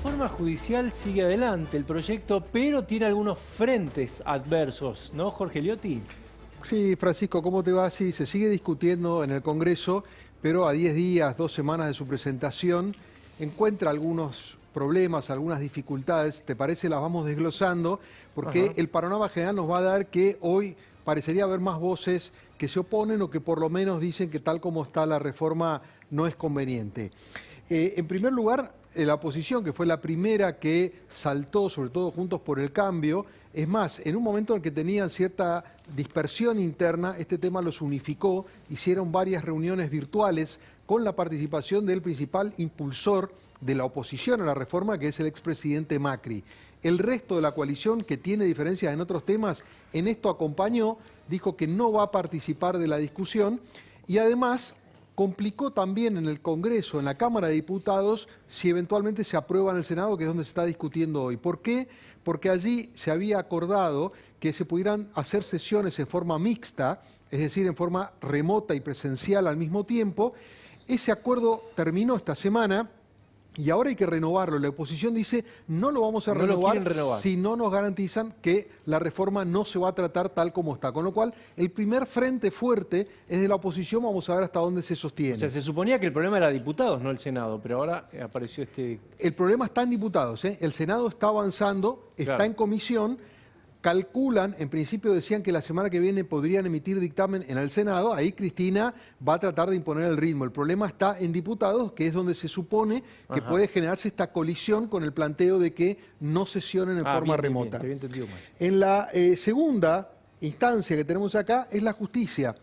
reforma judicial sigue adelante, el proyecto, pero tiene algunos frentes adversos, ¿no, Jorge Liotti? Sí, Francisco, ¿cómo te va? Sí, se sigue discutiendo en el Congreso, pero a 10 días, 2 semanas de su presentación, encuentra algunos problemas, algunas dificultades. ¿Te parece? Las vamos desglosando, porque el panorama general nos va a dar que hoy parecería haber más voces que se oponen o que por lo menos dicen que tal como está la reforma no es conveniente. En primer lugar, la oposición, que fue la primera que saltó, sobre todo Juntos por el Cambio. Es más, en un momento en el que tenían cierta dispersión interna, este tema los unificó, hicieron varias reuniones virtuales con la participación del principal impulsor de la oposición a la reforma, que es el expresidente Macri. El resto de la coalición, que tiene diferencias en otros temas, en esto acompañó, dijo que no va a participar de la discusión y además complicó también en el Congreso, en la Cámara de Diputados, si eventualmente se aprueba en el Senado, que es donde se está discutiendo hoy. ¿Por qué? Porque allí se había acordado que se pudieran hacer sesiones en forma mixta, es decir, en forma remota y presencial al mismo tiempo. Ese acuerdo terminó esta semana y ahora hay que renovarlo. La oposición dice, no lo vamos a renovar si no nos garantizan que la reforma no se va a tratar tal como está. Con lo cual, el primer frente fuerte es de la oposición. Vamos a ver hasta dónde se sostiene. O sea, se suponía que el problema era diputados, no el Senado, pero ahora apareció este... El problema está en diputados, ¿eh? El Senado está avanzando, está en comisión. Calculan, en principio decían que la semana que viene podrían emitir dictamen en el Senado. Ahí Cristina va a tratar de imponer el ritmo. El problema está en diputados, que es donde se supone que puede generarse esta colisión con el planteo de que no sesionen en forma remota. Bien, te había entendido mal. En la segunda instancia que tenemos acá es la justicia,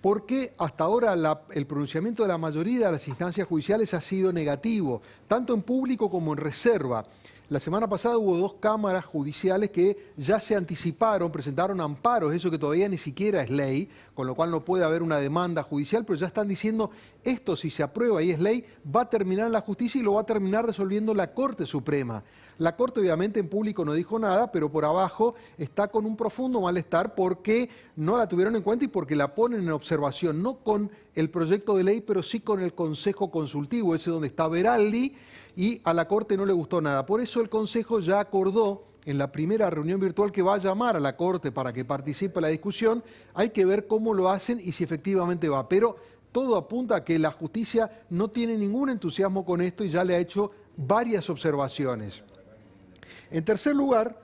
porque hasta ahora el pronunciamiento de la mayoría de las instancias judiciales ha sido negativo, tanto en público como en reserva. La semana pasada hubo 2 cámaras judiciales que ya se anticiparon, presentaron amparos, eso que todavía ni siquiera es ley, con lo cual no puede haber una demanda judicial, pero ya están diciendo esto, si se aprueba y es ley, va a terminar en la justicia y lo va a terminar resolviendo la Corte Suprema. La Corte obviamente en público no dijo nada, pero por abajo está con un profundo malestar porque no la tuvieron en cuenta y porque la ponen en observación, no con el proyecto de ley, pero sí con el Consejo Consultivo, ese donde está Veraldi, y a la Corte no le gustó nada. Por eso el Consejo ya acordó en la primera reunión virtual que va a llamar a la Corte para que participe en la discusión. Hay que ver cómo lo hacen y si efectivamente va. Pero todo apunta a que la justicia no tiene ningún entusiasmo con esto y ya le ha hecho varias observaciones. En tercer lugar,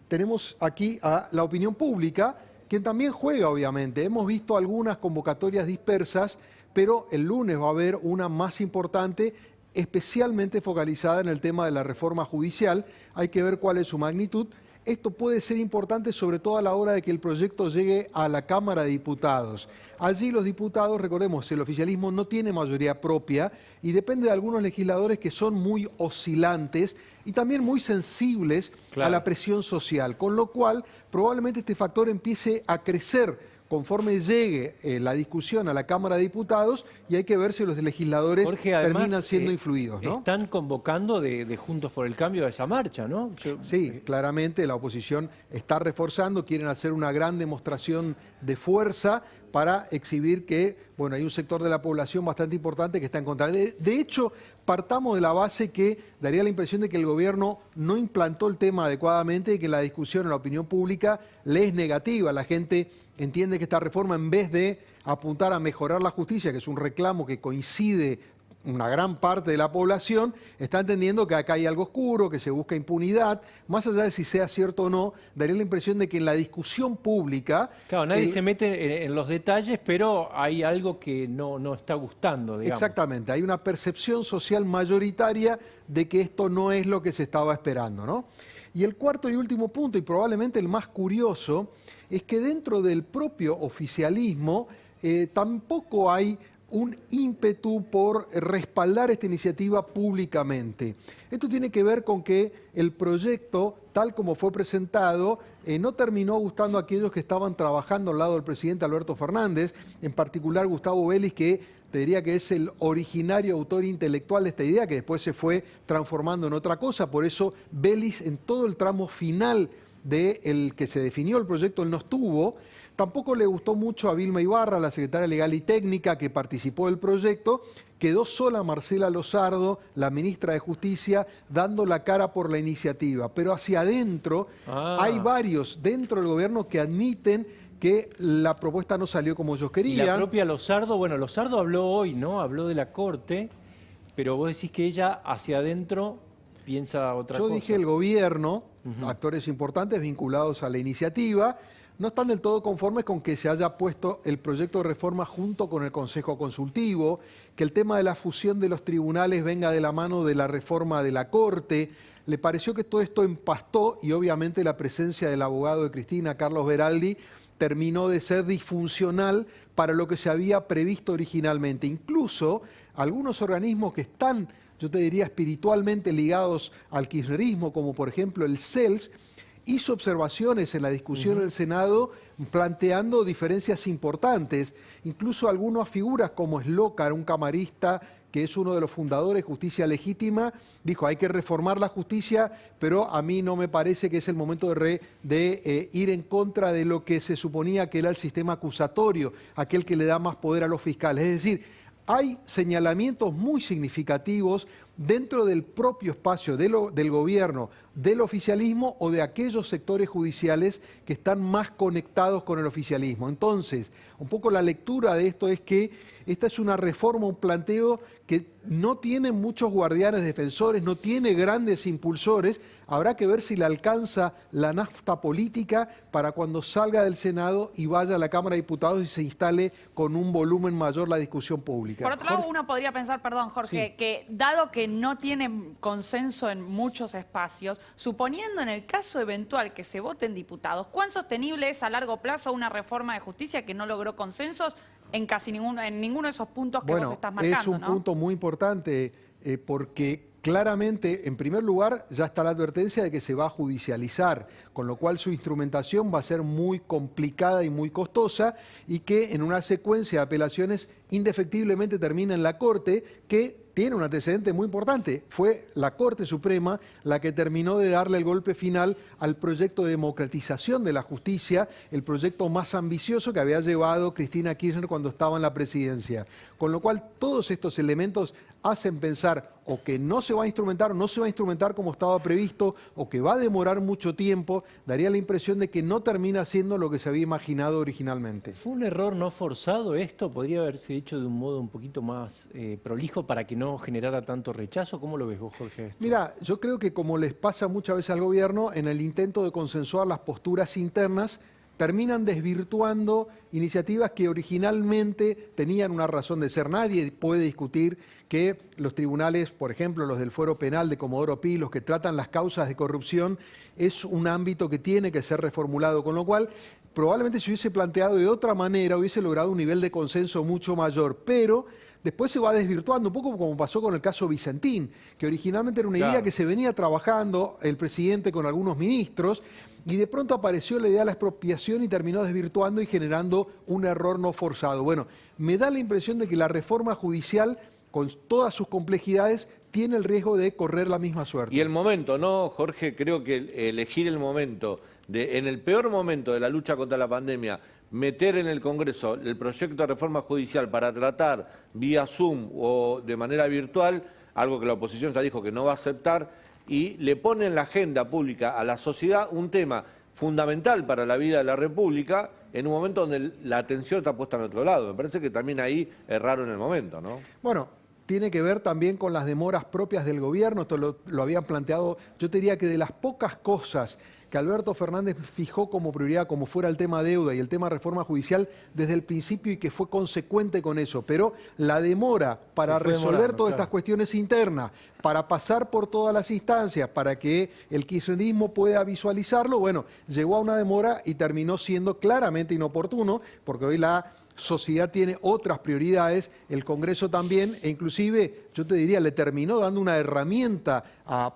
tenemos aquí a la opinión pública, quien también juega, obviamente. Hemos visto algunas convocatorias dispersas, pero el lunes va a haber una más importante, especialmente focalizada en el tema de la reforma judicial. Hay que ver cuál es su magnitud. Esto puede ser importante sobre todo a la hora de que el proyecto llegue a la Cámara de Diputados. Allí los diputados, recordemos, el oficialismo no tiene mayoría propia y depende de algunos legisladores que son muy oscilantes y también muy sensibles a la presión social, con lo cual probablemente este factor empiece a crecer conforme llegue la discusión a la Cámara de Diputados y hay que ver si los legisladores terminan siendo influidos, ¿no? Están convocando de Juntos por el Cambio a esa marcha, ¿no? Sí, claramente la oposición está reforzando, quieren hacer una gran demostración de fuerza para exhibir que, bueno, hay un sector de la población bastante importante que está en contra. De hecho, partamos de la base que daría la impresión de que el gobierno no implantó el tema adecuadamente y que la discusión en la opinión pública le es negativa. La gente entiende que esta reforma, en vez de apuntar a mejorar la justicia, que es un reclamo que coincide una gran parte de la población, está entendiendo que acá hay algo oscuro, que se busca impunidad. Más allá de si sea cierto o no, daría la impresión de que en la discusión pública... Claro, nadie se mete en los detalles, pero hay algo que no está gustando, digamos. Exactamente, hay una percepción social mayoritaria de que esto no es lo que se estaba esperando, ¿no? Y el cuarto y último punto, y probablemente el más curioso, es que dentro del propio oficialismo tampoco hay un ímpetu por respaldar esta iniciativa públicamente. Esto tiene que ver con que el proyecto, tal como fue presentado, no terminó gustando a aquellos que estaban trabajando al lado del presidente Alberto Fernández, en particular Gustavo Vélez, que te diría que es el originario autor intelectual de esta idea, que después se fue transformando en otra cosa. Por eso Vélez, en todo el tramo final del que se definió el proyecto, él no estuvo. Tampoco le gustó mucho a Vilma Ibarra, la secretaria legal y técnica que participó del proyecto. Quedó sola Marcela Lozardo, la ministra de Justicia, dando la cara por la iniciativa. Pero hacia adentro hay varios dentro del gobierno que admiten que la propuesta no salió como ellos querían. Y la propia Lozardo, bueno, Lozardo habló hoy, ¿no? Habló de la Corte, pero vos decís que ella hacia adentro piensa otra cosa. Yo dije el gobierno, actores importantes vinculados a la iniciativa, no están del todo conformes con que se haya puesto el proyecto de reforma junto con el Consejo Consultivo, que el tema de la fusión de los tribunales venga de la mano de la reforma de la Corte. Le pareció que todo esto empastó y obviamente la presencia del abogado de Cristina, Carlos Beraldi, terminó de ser disfuncional para lo que se había previsto originalmente. Incluso algunos organismos que están, yo te diría, espiritualmente ligados al kirchnerismo, como por ejemplo el CELS, hizo observaciones en la discusión del Senado planteando diferencias importantes. Incluso algunas figuras como Slócar, un camarista que es uno de los fundadores de Justicia Legítima, dijo hay que reformar la justicia, pero a mí no me parece que es el momento de ir en contra de lo que se suponía que era el sistema acusatorio, aquel que le da más poder a los fiscales. Es decir, hay señalamientos muy significativos dentro del propio espacio del gobierno, del oficialismo o de aquellos sectores judiciales que están más conectados con el oficialismo. Entonces, un poco la lectura de esto es que esta es una reforma, un planteo que no tiene muchos guardianes defensores, no tiene grandes impulsores. Habrá que ver si le alcanza la nafta política para cuando salga del Senado y vaya a la Cámara de Diputados y se instale con un volumen mayor la discusión pública. Por otro lado, uno podría pensar, perdón, Jorge, que dado que no tiene consenso en muchos espacios, suponiendo en el caso eventual que se voten diputados, ¿cuán sostenible es a largo plazo una reforma de justicia que no logró consensos en casi ninguno de esos puntos que vos estás marcando? Es un punto muy importante porque claramente, en primer lugar, ya está la advertencia de que se va a judicializar, con lo cual su instrumentación va a ser muy complicada y muy costosa y que en una secuencia de apelaciones indefectiblemente termina en la Corte, que tiene un antecedente muy importante. Fue la Corte Suprema la que terminó de darle el golpe final al proyecto de democratización de la justicia, el proyecto más ambicioso que había llevado Cristina Kirchner cuando estaba en la presidencia. Con lo cual, todos estos elementos hacen pensar o que no se va a instrumentar, o no se va a instrumentar como estaba previsto, o que va a demorar mucho tiempo. Daría la impresión de que no termina siendo lo que se había imaginado originalmente. ¿Fue un error no forzado esto? ¿Podría haberse hecho de un modo un poquito más prolijo para que no generara tanto rechazo? ¿Cómo lo ves vos, Jorge? Esto? Mira, yo creo que como les pasa muchas veces al gobierno, en el intento de consensuar las posturas internas, terminan desvirtuando iniciativas que originalmente tenían una razón de ser. Nadie puede discutir que los tribunales, por ejemplo, los del Fuero Penal de Comodoro Pi, los que tratan las causas de corrupción, es un ámbito que tiene que ser reformulado, con lo cual probablemente se hubiese planteado de otra manera, hubiese logrado un nivel de consenso mucho mayor, pero después se va desvirtuando, un poco como pasó con el caso Vicentín, que originalmente era una idea que se venía trabajando el presidente con algunos ministros, y de pronto apareció la idea de la expropiación y terminó desvirtuando y generando un error no forzado. Bueno, me da la impresión de que la reforma judicial, con todas sus complejidades, tiene el riesgo de correr la misma suerte. Y el momento, ¿no, Jorge? Creo que elegir el momento, en el peor momento de la lucha contra la pandemia, meter en el Congreso el proyecto de reforma judicial para tratar vía Zoom o de manera virtual, algo que la oposición ya dijo que no va a aceptar, y le pone en la agenda pública a la sociedad un tema fundamental para la vida de la República en un momento donde la atención está puesta en otro lado. Me parece que también ahí erraron el momento, ¿no? Bueno, tiene que ver también con las demoras propias del gobierno. Esto lo habían planteado, yo te diría que de las pocas cosas que Alberto Fernández fijó como prioridad, como fuera el tema deuda y el tema reforma judicial desde el principio y que fue consecuente con eso, pero la demora para resolver todas estas cuestiones internas, para pasar por todas las instancias, para que el kirchnerismo pueda visualizarlo, bueno, llegó a una demora y terminó siendo claramente inoportuno, porque hoy la sociedad tiene otras prioridades, el Congreso también, e inclusive, yo te diría, le terminó dando una herramienta,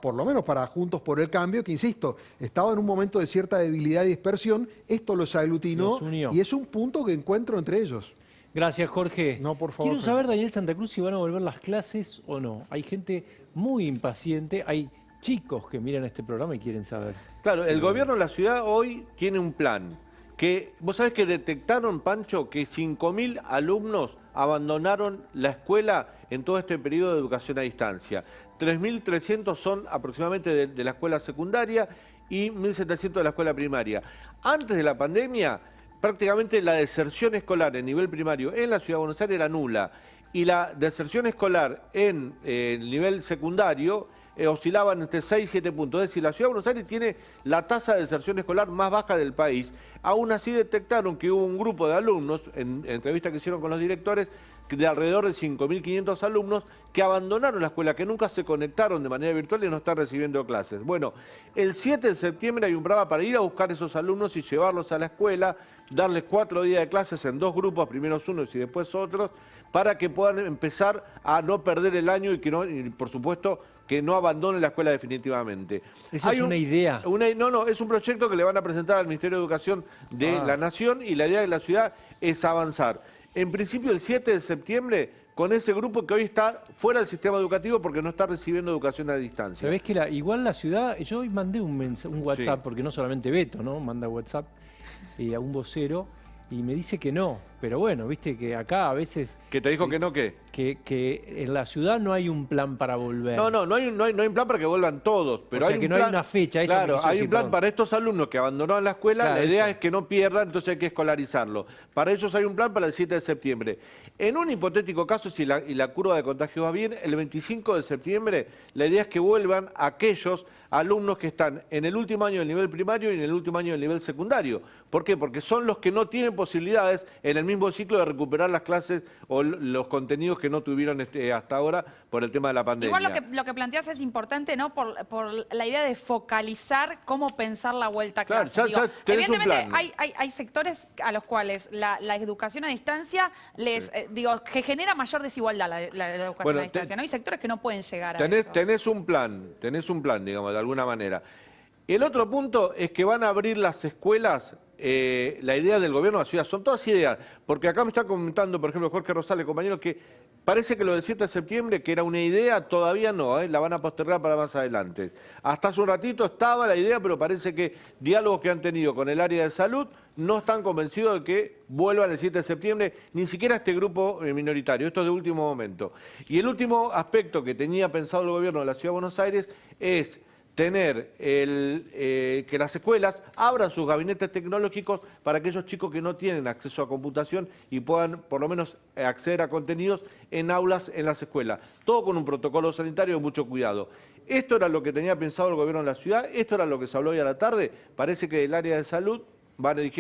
por lo menos para Juntos por el Cambio, que insisto, estaba en un momento de cierta debilidad y dispersión, esto los aglutinó y es un punto que encuentro entre ellos. Gracias, Jorge. No, por favor. Quiero saber, Daniel Santa Cruz, si van a volver las clases o no. Hay gente muy impaciente, hay chicos que miran este programa y quieren saber. Claro, el gobierno de la ciudad hoy tiene un plan. Que, vos sabés que detectaron, Pancho, que 5.000 alumnos abandonaron la escuela en todo este periodo de educación a distancia. 3.300 son aproximadamente de la escuela secundaria y 1.700 de la escuela primaria. Antes de la pandemia, prácticamente la deserción escolar en nivel primario en la Ciudad de Buenos Aires era nula. Y la deserción escolar en el nivel secundario oscilaban entre 6 y 7 puntos. Es decir, la Ciudad de Buenos Aires tiene la tasa de deserción escolar más baja del país. Aún así detectaron que hubo un grupo de alumnos, en entrevista que hicieron con los directores, de alrededor de 5.500 alumnos que abandonaron la escuela, que nunca se conectaron de manera virtual y no están recibiendo clases. Bueno, el 7 de septiembre hay un programa para ir a buscar esos alumnos y llevarlos a la escuela, darles 4 días de clases en 2 grupos, primero unos y después otros, para que puedan empezar a no perder el año y que no, y por supuesto, que no abandonen la escuela definitivamente. ¿Esa es una idea? No, es un proyecto que le van a presentar al Ministerio de Educación de la Nación y la idea de la ciudad es avanzar. En principio el 7 de septiembre con ese grupo que hoy está fuera del sistema educativo porque no está recibiendo educación a distancia. ¿Sabés que igual la ciudad, yo hoy mandé un WhatsApp, Sí. porque no solamente Beto, ¿no? Manda WhatsApp a un vocero y me dice que no. Pero bueno, viste que acá a veces... ¿Que te dijo que no qué? Que en la ciudad no hay un plan para volver. No hay un plan para que vuelvan todos. Pero O sea, hay que un no plan, hay una fecha. Eso claro, me quiso hay decir, un plan perdón. para estos alumnos que abandonaron la escuela. Claro, La idea eso. es que no pierdan, entonces hay que escolarizarlo. Para ellos hay un plan para el 7 de septiembre. En un hipotético caso, si la curva de contagio va bien, el 25 de septiembre la idea es que vuelvan aquellos alumnos que están en el último año del nivel primario y en el último año del nivel secundario. ¿Por qué? Porque son los que no tienen posibilidades en el mismo ciclo de recuperar las clases o los contenidos que no tuvieron hasta ahora por el tema de la pandemia. Igual lo que planteas es importante, ¿no? Por la idea de focalizar cómo pensar la vuelta a Claro, clase. ya tenés un evidentemente plan. hay sectores a los cuales la educación a distancia que genera mayor desigualdad la educación Bueno, a distancia. ¿No? Hay sectores que no pueden llegar a eso. Tenés un plan, digamos, de alguna manera. El otro punto es que van a abrir las escuelas, la idea del gobierno de la ciudad, son todas ideas, porque acá me está comentando, por ejemplo, Jorge Rosales, compañero, que parece que lo del 7 de septiembre, que era una idea, todavía no, la van a postergar para más adelante. Hasta hace un ratito estaba la idea, pero parece que diálogos que han tenido con el área de salud no están convencidos de que vuelvan el 7 de septiembre, ni siquiera este grupo minoritario, esto es de último momento. Y el último aspecto que tenía pensado el gobierno de la Ciudad de Buenos Aires es tener que las escuelas abran sus gabinetes tecnológicos para aquellos chicos que no tienen acceso a computación y puedan por lo menos acceder a contenidos en aulas en las escuelas. Todo con un protocolo sanitario de mucho cuidado. Esto era lo que tenía pensado el gobierno de la ciudad, esto era lo que se habló hoy a la tarde. Parece que el área de salud dijeron